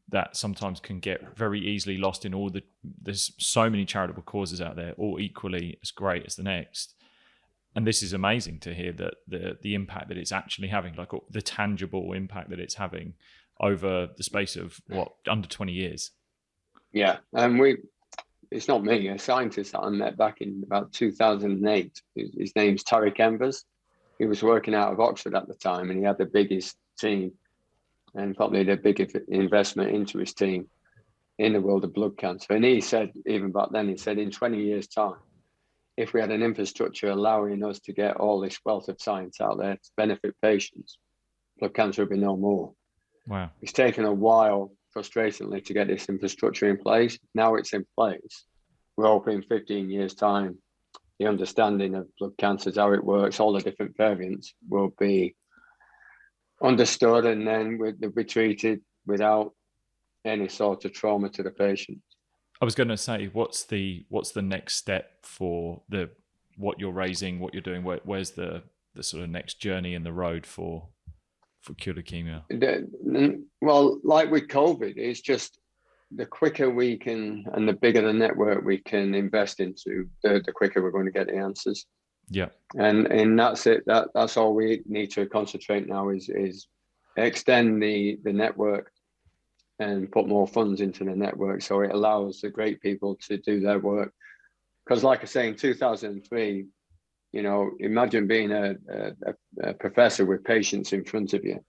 that sometimes can get very easily lost in there's so many charitable causes out there, all equally as great as the next. And this is amazing to hear that the impact that it's actually having, like the tangible impact that it's having over the space of under 20 years. Yeah, and it's not me, a scientist that I met back in about 2008. His name's Tariq Embers. He was working out of Oxford at the time, and he had the biggest team and probably the biggest investment into his team in the world of blood cancer. And he said, even back then, he said in 20 years' time, if we had an infrastructure allowing us to get all this wealth of science out there to benefit patients, blood cancer would be no more. Wow. It's taken a while, frustratingly, to get this infrastructure in place. Now it's in place. We're hoping 15 years' time, the understanding of blood cancers, how it works, all the different variants will be understood, and then they'll be treated without any sort of trauma to the patient. I was going to say, what's the next step for what you're raising, what you're doing? Where's the sort of next journey in the road for cure leukemia? Well, like with COVID, it's just the quicker we can and the bigger the network we can invest into, the quicker we're going to get the answers. Yeah, and that's it. That's all we need to concentrate now is extend the network and put more funds into the network, so it allows the great people to do their work. Because, like I say, in 2003, you know, imagine being a professor with patients in front of you,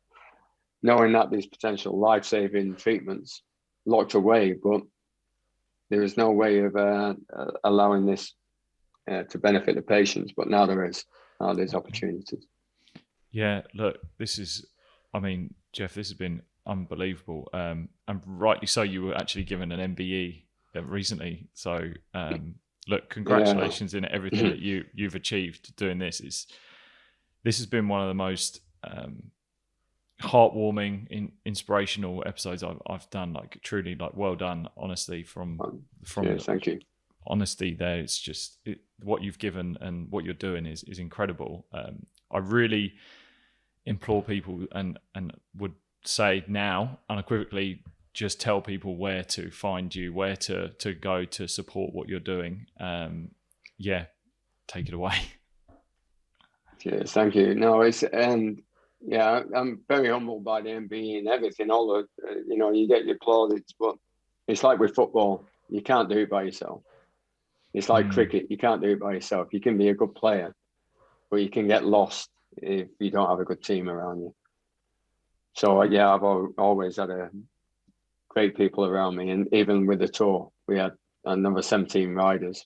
knowing that there's potential life-saving treatments locked away, but there is no way of allowing this to benefit the patients. But now there is. Now there's opportunities. Yeah, look, Geoff, this has been unbelievable, and rightly so. You were actually given an MBE recently, so look, congratulations in everything that you've achieved doing this. This has been one of the most heartwarming, inspirational episodes I've done. Like, truly, like, well done, honestly, from thank you. Honesty there. It's just what you've given and what you're doing is incredible. I really implore people and would say now unequivocally, just tell people where to find you, where to go to support what you're doing. Yeah, take it away. Cheers, thank you. No, I'm very humbled by the MBE and everything. All the, you get your plaudits, but it's like with football, you can't do it by yourself. It's like cricket, you can't do it by yourself. You can be a good player, but you can get lost if you don't have a good team around you. So yeah, I've always had great people around me, and even with the tour, we had another 17 riders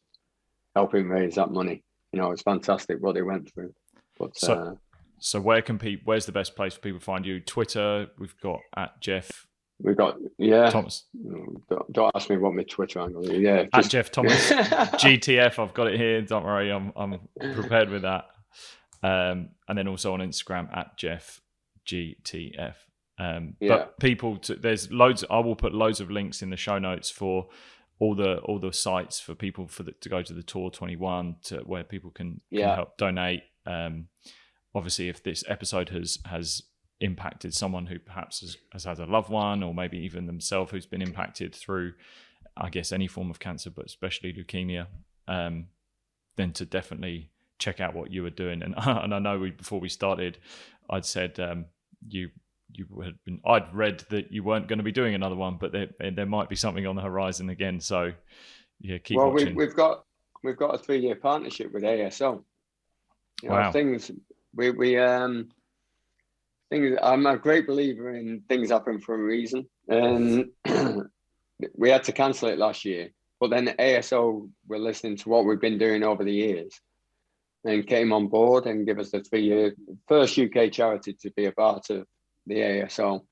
helping raise that money. You know, it's fantastic what they went through. But so where's the best place for people to find you? Twitter, we've got at Geoff. We've got Thomas. Don't ask me what my Twitter handle is. Yeah, at Geoff Thomas GTF. I've got it here. Don't worry, I'm prepared with that. And then also on Instagram at Geoff GTF. But people, there's loads. I will put loads of links in the show notes for all the sites for people to go to the Tour 21 to where people can help donate. Obviously, if this episode has impacted someone who perhaps has had a loved one, or maybe even themselves who's been impacted through, I guess, any form of cancer, but especially leukemia, then to definitely check out what you were doing. And I know before we started, I'd said I'd read that you weren't going to be doing another one, but there might be something on the horizon again. So yeah, keep watching. We've got a 3-year partnership with ASO. Wow. Things I'm a great believer in things happen for a reason, and we had to cancel it last year. But then ASO were listening to what we've been doing over the years, and came on board and give us the 3-year first UK charity to be a part of the ASO.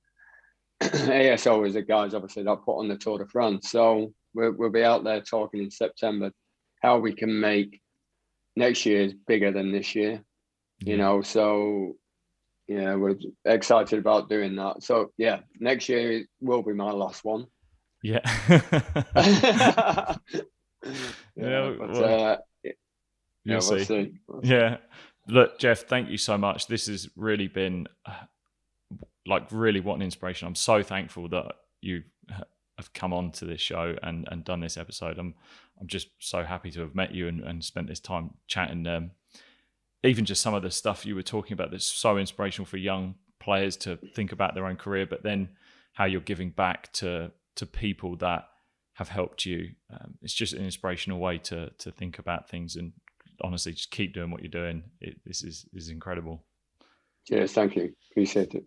ASO is the guys, obviously, that put on the Tour de France. So we'll be out there talking in September how we can make next year's bigger than this year. So yeah, we're excited about doing that. So yeah, next year will be my last one. Yeah. You'll see. Yeah. Look, Geoff, thank you so much. This has really been really what an inspiration. I'm so thankful that you have come on to this show and done this episode. I'm just so happy to have met you and spent this time chatting. Even just some of the stuff you were talking about that's so inspirational for young players to think about their own career, but then how you're giving back to people that have helped you. It's just an inspirational way to think about things, and honestly, just keep doing what you're doing. This is incredible. Cheers, thank you. Appreciate it.